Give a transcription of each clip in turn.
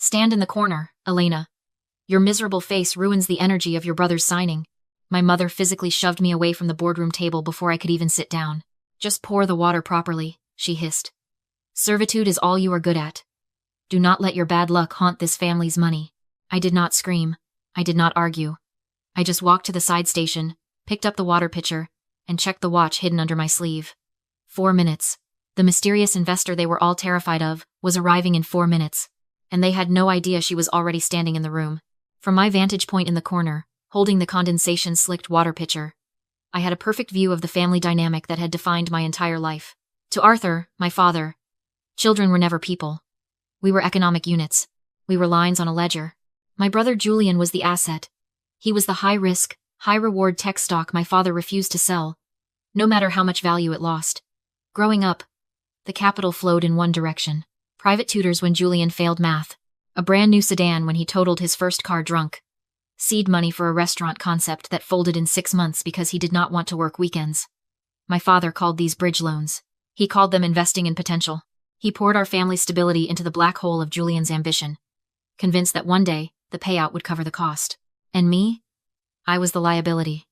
Stand in the corner, Elena. Your miserable face ruins the energy of your brother's signing. My mother physically shoved me away from the boardroom table before I could even sit down. Just pour the water properly, she hissed. Servitude is all you are good at. Do not let your bad luck haunt this family's money. I did not scream. I did not argue. I just walked to the side station, picked up the water pitcher, and checked the watch hidden under my sleeve. 4 minutes. The mysterious investor they were all terrified of was arriving in 4 minutes, and they had no idea she was already standing in the room. From my vantage point in the corner, holding the condensation-slicked water pitcher, I had a perfect view of the family dynamic that had defined my entire life. To Arthur, my father, children were never people. We were economic units. We were lines on a ledger. My brother Julian was the asset. He was the high-risk, high-reward tech stock my father refused to sell, no matter how much value it lost. Growing up, the capital flowed in one direction. Private tutors when Julian failed math, a brand new sedan when he totaled his first car drunk, seed money for a restaurant concept that folded in 6 months because he did not want to work weekends. My father called these bridge loans. He called them investing in potential. He poured our family's stability into the black hole of Julian's ambition, convinced that one day the payout would cover the cost. And me? I was the liability.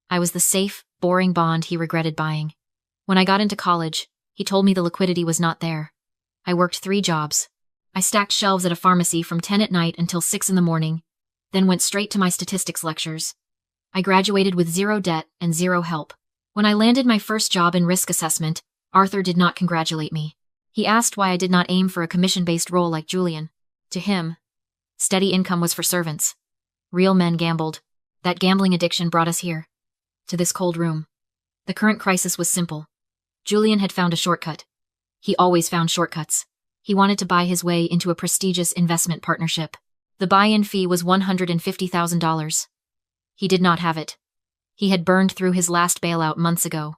I was the safe, boring bond he regretted buying. When I got into college, he told me the liquidity was not there. I worked 3 jobs. I stacked shelves at a pharmacy from 10 at night until 6 in the morning, then went straight to my statistics lectures. I graduated with 0 debt and 0 help. When I landed my first job in risk assessment, Arthur did not congratulate me. He asked why I did not aim for a commission-based role like Julian. To him, steady income was for servants. Real men gambled. That gambling addiction brought us here, to this cold room. The current crisis was simple. Julian had found a shortcut. He always found shortcuts. He wanted to buy his way into a prestigious investment partnership. The buy-in fee was $150,000. He did not have it. He had burned through his last bailout months ago.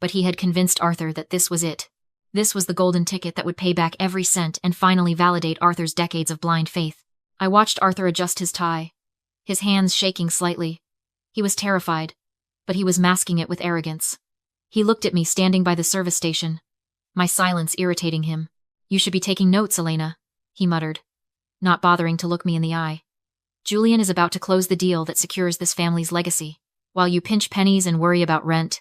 But he had convinced Arthur that this was it. This was the golden ticket that would pay back every cent and finally validate Arthur's decades of blind faith. I watched Arthur adjust his tie, his hands shaking slightly. He was terrified, but he was masking it with arrogance. He looked at me standing by the service station, my silence irritating him. You should be taking notes, Elena, he muttered, not bothering to look me in the eye. Julian is about to close the deal that secures this family's legacy. While you pinch pennies and worry about rent,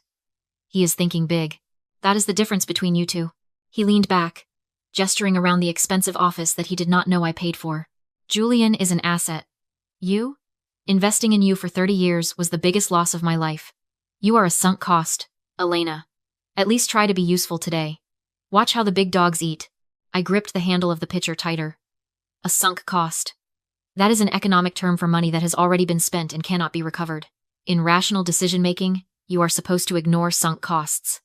he is thinking big. That is the difference between you two. He leaned back, gesturing around the expensive office that he did not know I paid for. Julian is an asset. You? Investing in you for 30 years was the biggest loss of my life. You are a sunk cost, Elena. At least try to be useful today. Watch how the big dogs eat. I gripped the handle of the pitcher tighter. A sunk cost. That is an economic term for money that has already been spent and cannot be recovered. In rational decision-making, you are supposed to ignore sunk costs.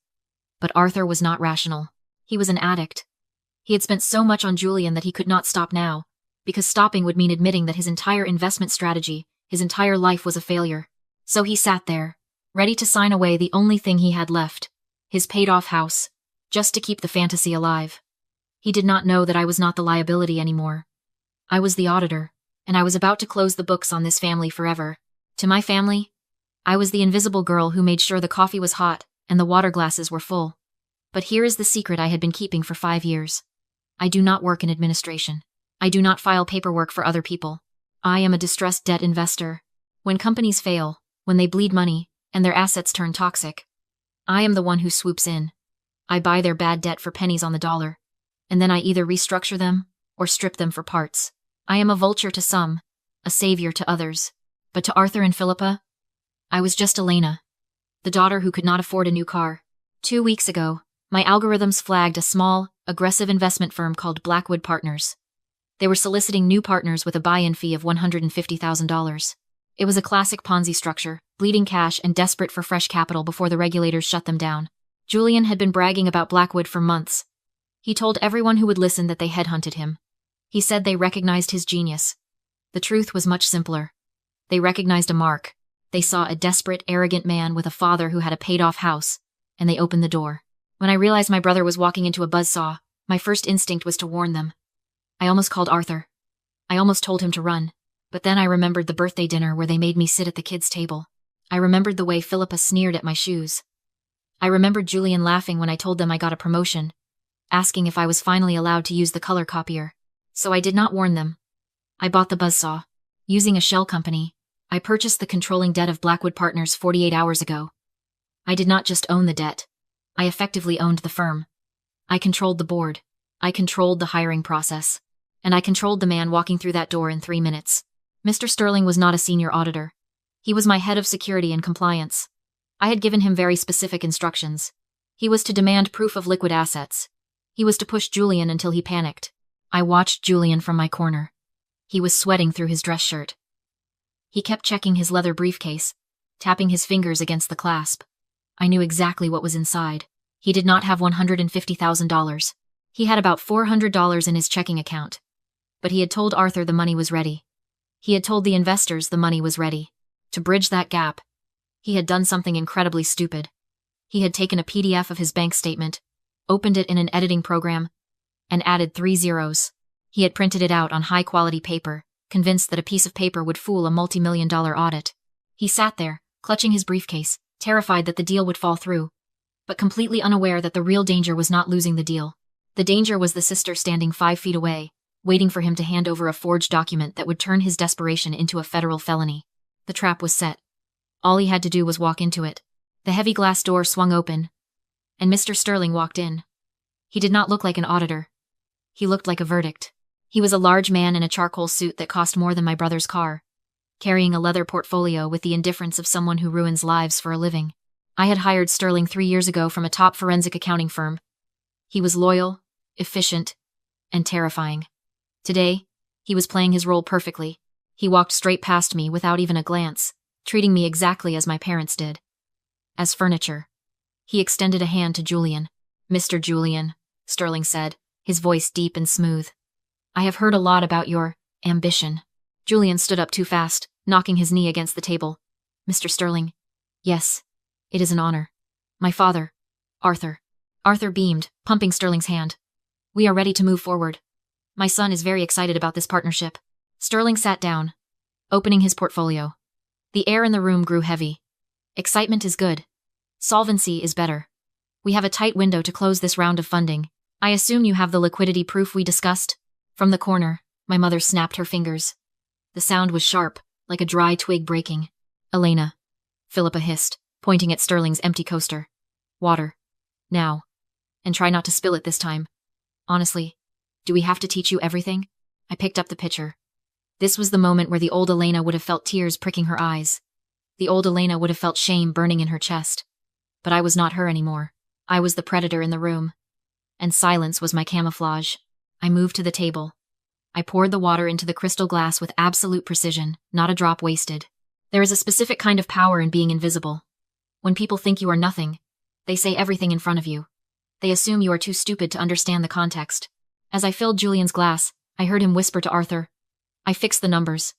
But Arthur was not rational. He was an addict. He had spent so much on Julian that he could not stop now, because stopping would mean admitting that his entire investment strategy, his entire life was a failure. So he sat there, ready to sign away the only thing he had left, his paid-off house, just to keep the fantasy alive. He did not know that I was not the liability anymore. I was the auditor, and I was about to close the books on this family forever. To my family, I was the invisible girl who made sure the coffee was hot and the water glasses were full. But here is the secret I had been keeping for 5 years. I do not work in administration. I do not file paperwork for other people. I am a distressed debt investor. When companies fail, when they bleed money, and their assets turn toxic, I am the one who swoops in. I buy their bad debt for pennies on the dollar, and then I either restructure them or strip them for parts. I am a vulture to some, a savior to others. But to Arthur and Philippa, I was just Elena, the daughter who could not afford a new car. 2 weeks ago, my algorithms flagged a small, aggressive investment firm called Blackwood Partners. They were soliciting new partners with a buy-in fee of $150,000. It was a classic Ponzi structure, bleeding cash and desperate for fresh capital before the regulators shut them down. Julian had been bragging about Blackwood for months. He told everyone who would listen that they headhunted him. He said they recognized his genius. The truth was much simpler. They recognized a mark. They saw a desperate, arrogant man with a father who had a paid-off house, and they opened the door. When I realized my brother was walking into a buzzsaw, my first instinct was to warn them. I almost called Arthur. I almost told him to run. But then I remembered the birthday dinner where they made me sit at the kids' table. I remembered the way Philippa sneered at my shoes. I remembered Julian laughing when I told them I got a promotion, asking if I was finally allowed to use the color copier. So I did not warn them. I bought the buzzsaw. Using a shell company, I purchased the controlling debt of Blackwood Partners 48 hours ago. I did not just own the debt. I effectively owned the firm. I controlled the board. I controlled the hiring process. And I controlled the man walking through that door in 3 minutes. Mr. Sterling was not a senior auditor. He was my head of security and compliance. I had given him very specific instructions. He was to demand proof of liquid assets. He was to push Julian until he panicked. I watched Julian from my corner. He was sweating through his dress shirt. He kept checking his leather briefcase, tapping his fingers against the clasp. I knew exactly what was inside. He did not have $150,000. He had about $400 in his checking account. But he had told Arthur the money was ready. He had told the investors the money was ready. To bridge that gap, he had done something incredibly stupid. He had taken a PDF of his bank statement, opened it in an editing program, and added 3 zeros. He had printed it out on high-quality paper, convinced that a piece of paper would fool a multi-million-dollar audit. He sat there, clutching his briefcase, terrified that the deal would fall through, but completely unaware that the real danger was not losing the deal. The danger was the sister standing 5 feet away, waiting for him to hand over a forged document that would turn his desperation into a federal felony. The trap was set. All he had to do was walk into it. The heavy glass door swung open, and Mr. Sterling walked in. He did not look like an auditor. He looked like a verdict. He was a large man in a charcoal suit that cost more than my brother's car, carrying a leather portfolio with the indifference of someone who ruins lives for a living. I had hired Sterling 3 years ago from a top forensic accounting firm. He was loyal, efficient, and terrifying. Today, he was playing his role perfectly. He walked straight past me without even a glance, treating me exactly as my parents did. As furniture. He extended a hand to Julian. "Mr. Julian," Sterling said, his voice deep and smooth. "I have heard a lot about your ambition." Julian stood up too fast, knocking his knee against the table. "Mr. Sterling." "Yes, it is an honor. My father, Arthur." Arthur beamed, pumping Sterling's hand. "We are ready to move forward. My son is very excited about this partnership." Sterling sat down, opening his portfolio. The air in the room grew heavy. Excitement is good. Solvency is better. We have a tight window to close this round of funding. I assume you have the liquidity proof we discussed? From the corner, my mother snapped her fingers. The sound was sharp, like a dry twig breaking. "Elena," Philippa hissed, pointing at Sterling's empty coaster. "Water. Now. And try not to spill it this time. Honestly, do we have to teach you everything?" I picked up the pitcher. This was the moment where the old Elena would have felt tears pricking her eyes. The old Elena would have felt shame burning in her chest. But I was not her anymore. I was the predator in the room. And silence was my camouflage. I moved to the table. I poured the water into the crystal glass with absolute precision, not a drop wasted. There is a specific kind of power in being invisible. When people think you are nothing, they say everything in front of you. They assume you are too stupid to understand the context. As I filled Julian's glass, I heard him whisper to Arthur, "I fixed the numbers.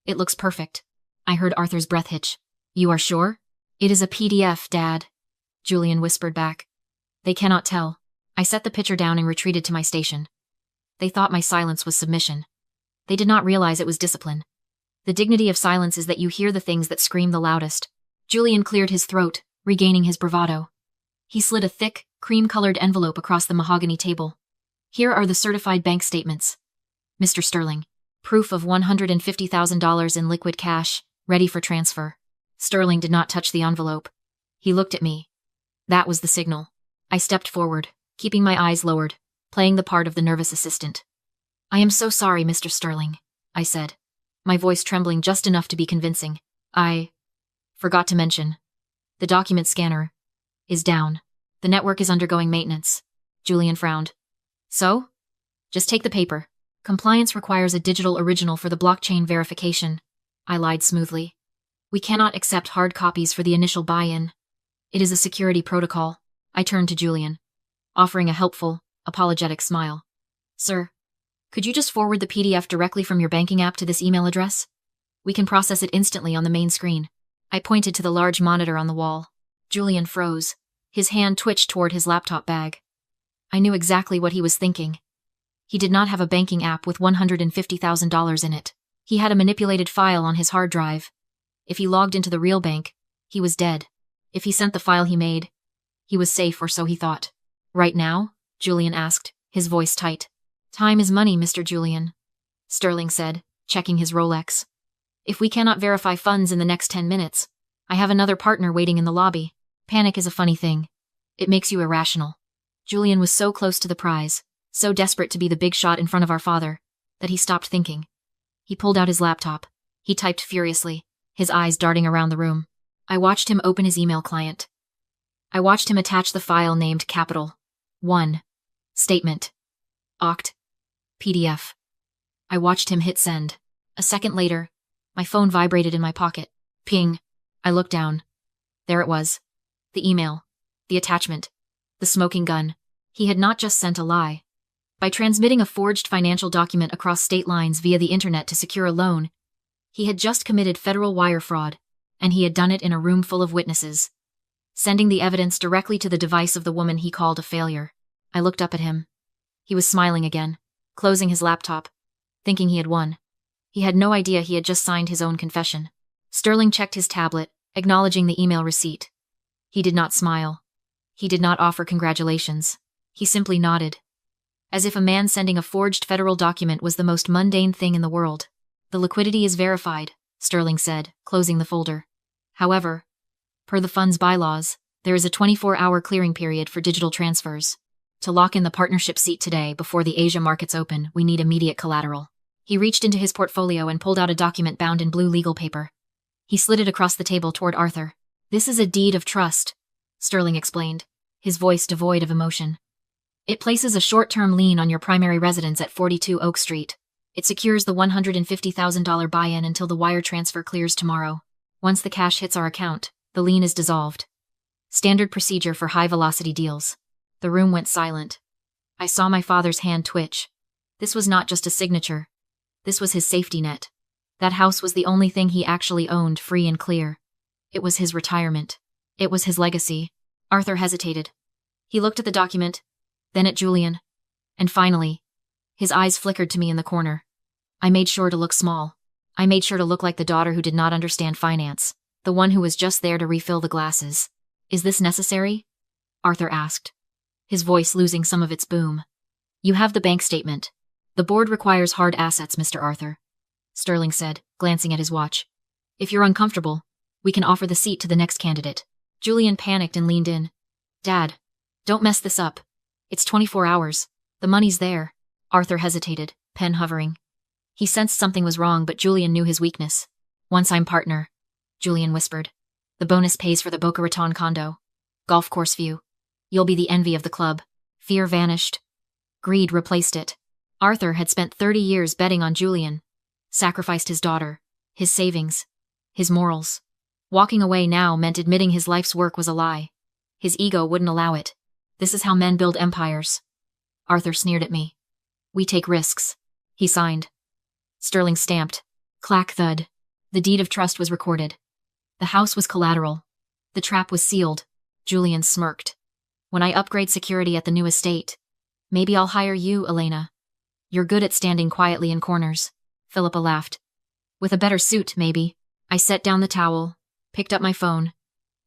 It looks perfect." I heard Arthur's breath hitch. "You are sure?" "It is a PDF, Dad," Julian whispered back. "They cannot tell." I set the pitcher down and retreated to my station. They thought my silence was submission. They did not realize it was discipline. The dignity of silence is that you hear the things that scream the loudest. Julian cleared his throat, regaining his bravado. He slid a thick, cream-colored envelope across the mahogany table. "Here are the certified bank statements. Mr. Sterling. Proof of $150,000 in liquid cash, ready for transfer." Sterling did not touch the envelope. He looked at me. That was the signal. I stepped forward, keeping my eyes lowered, playing the part of the nervous assistant. "I am so sorry, Mr. Sterling," I said, my voice trembling just enough to be convincing. "I forgot to mention. The document scanner is down. The network is undergoing maintenance." Julian frowned. "So? Just take the paper. Compliance requires a digital original for the blockchain verification." I lied smoothly. "We cannot accept hard copies for the initial buy-in. It is a security protocol." I turned to Julian, offering a helpful, apologetic smile. "Sir, could you just forward the PDF directly from your banking app to this email address? We can process it instantly on the main screen." I pointed to the large monitor on the wall. Julian froze. His hand twitched toward his laptop bag. I knew exactly what he was thinking. He did not have a banking app with $150,000 in it. He had a manipulated file on his hard drive. If he logged into the real bank, he was dead. If he sent the file he made, he was safe, or so he thought. "Right now?" Julian asked, his voice tight. "Time is money, Mr. Julian," Sterling said, checking his Rolex. If we cannot verify funds in the next 10 minutes, I have another partner waiting in the lobby. Panic is a funny thing. It makes you irrational. Julian was so close to the prize, so desperate to be the big shot in front of our father, that he stopped thinking. He pulled out his laptop. He typed furiously, his eyes darting around the room. I watched him open his email client. I watched him attach the file named Capital 1. Statement. Oct. PDF. I watched him hit send. A second later, my phone vibrated in my pocket. Ping. I looked down. There it was. The email. The attachment. The smoking gun. He had not just sent a lie. By transmitting a forged financial document across state lines via the internet to secure a loan, he had just committed federal wire fraud, and he had done it in a room full of witnesses, sending the evidence directly to the device of the woman he called a failure. I looked up at him. He was smiling again, closing his laptop, thinking he had won. He had no idea he had just signed his own confession. Sterling checked his tablet, acknowledging the email receipt. He did not smile. He did not offer congratulations. He simply nodded, as if a man sending a forged federal document was the most mundane thing in the world. The liquidity is verified, Sterling said, closing the folder. However, per the fund's bylaws, there is a 24-hour clearing period for digital transfers. To lock in the partnership seat today before the Asia markets open, we need immediate collateral. He reached into his portfolio and pulled out a document bound in blue legal paper. He slid it across the table toward Arthur. This is a deed of trust, Sterling explained, his voice devoid of emotion. It places a short-term lien on your primary residence at 42 Oak Street. It secures the $150,000 buy-in until the wire transfer clears tomorrow. Once the cash hits our account, the lien is dissolved. Standard procedure for high-velocity deals. The room went silent. I saw my father's hand twitch. This was not just a signature. This was his safety net. That house was the only thing he actually owned, free and clear. It was his retirement. It was his legacy. Arthur hesitated. He looked at the document, then at Julian, and finally, his eyes flickered to me in the corner. I made sure to look small. I made sure to look like the daughter who did not understand finance, the one who was just there to refill the glasses. Is this necessary? Arthur asked, his voice losing some of its boom. You have the bank statement. The board requires hard assets, Mr. Arthur, Sterling said, glancing at his watch. If you're uncomfortable, we can offer the seat to the next candidate. Julian panicked and leaned in. Dad, don't mess this up. It's 24 hours. The money's there. Arthur hesitated, pen hovering. He sensed something was wrong, but Julian knew his weakness. Once I'm partner, Julian whispered. The bonus pays for the Boca Raton condo. Golf course view. You'll be the envy of the club. Fear vanished. Greed replaced it. Arthur had spent 30 years betting on Julian. Sacrificed his daughter, his savings, his morals. Walking away now meant admitting his life's work was a lie. His ego wouldn't allow it. This is how men build empires. Arthur sneered at me. We take risks. He signed. Sterling stamped. Clack thud. The deed of trust was recorded. The house was collateral. The trap was sealed. Julian smirked. When I upgrade security at the new estate, maybe I'll hire you, Elena. You're good at standing quietly in corners. Philippa laughed. With a better suit, maybe. I set down the towel, picked up my phone,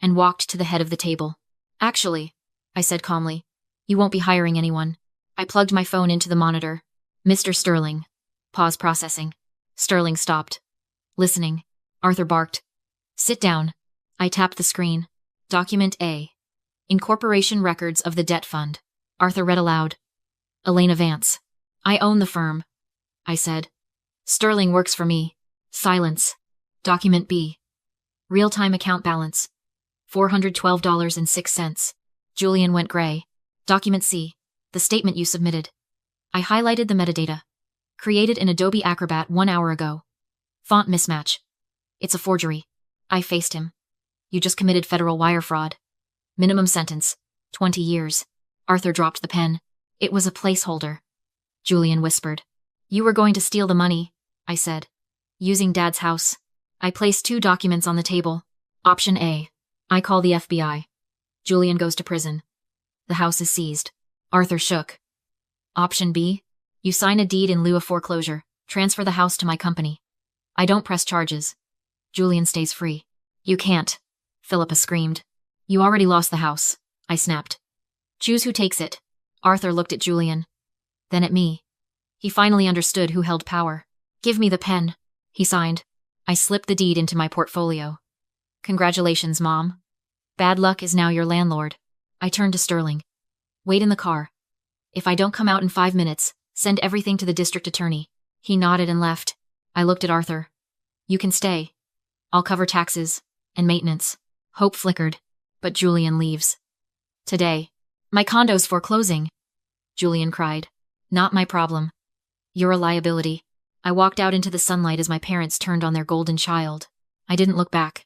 and walked to the head of the table. Actually, I said calmly, you won't be hiring anyone. I plugged my phone into the monitor. Mr. Sterling. Pause processing. Sterling stopped. Listening. Arthur barked. Sit down. I tapped the screen. Document A. Incorporation records of the debt fund. Arthur read aloud. Elena Vance. I own the firm, I said. Sterling works for me. Silence. Document B. Real-time account balance. $412.06. Julian went gray. Document C. The statement you submitted. I highlighted the metadata. Created in Adobe Acrobat 1 hour ago. Font mismatch. It's a forgery. I faced him. You just committed federal wire fraud. Minimum sentence. 20 years. Arthur dropped the pen. It was a placeholder. Julian whispered. You were going to steal the money, I said. Using Dad's house. I placed 2 documents on the table. Option A. I call the FBI. Julian goes to prison. The house is seized. Arthur shook. Option B. You sign a deed in lieu of foreclosure. Transfer the house to my company. I don't press charges. Julian stays free. You can't, Philippa screamed. You already lost the house, I snapped. Choose who takes it. Arthur looked at Julian. Then at me. He finally understood who held power. Give me the pen, he signed. I slipped the deed into my portfolio. Congratulations, Mom. Bad luck is now your landlord. I turned to Sterling. Wait in the car. If I don't come out in 5 minutes, send everything to the district attorney. He nodded and left. I looked at Arthur. You can stay. I'll cover taxes and maintenance. Hope flickered, but Julian leaves. Today. My condo's foreclosing. Julian cried. Not my problem. You're a liability. I walked out into the sunlight as my parents turned on their golden child. I didn't look back.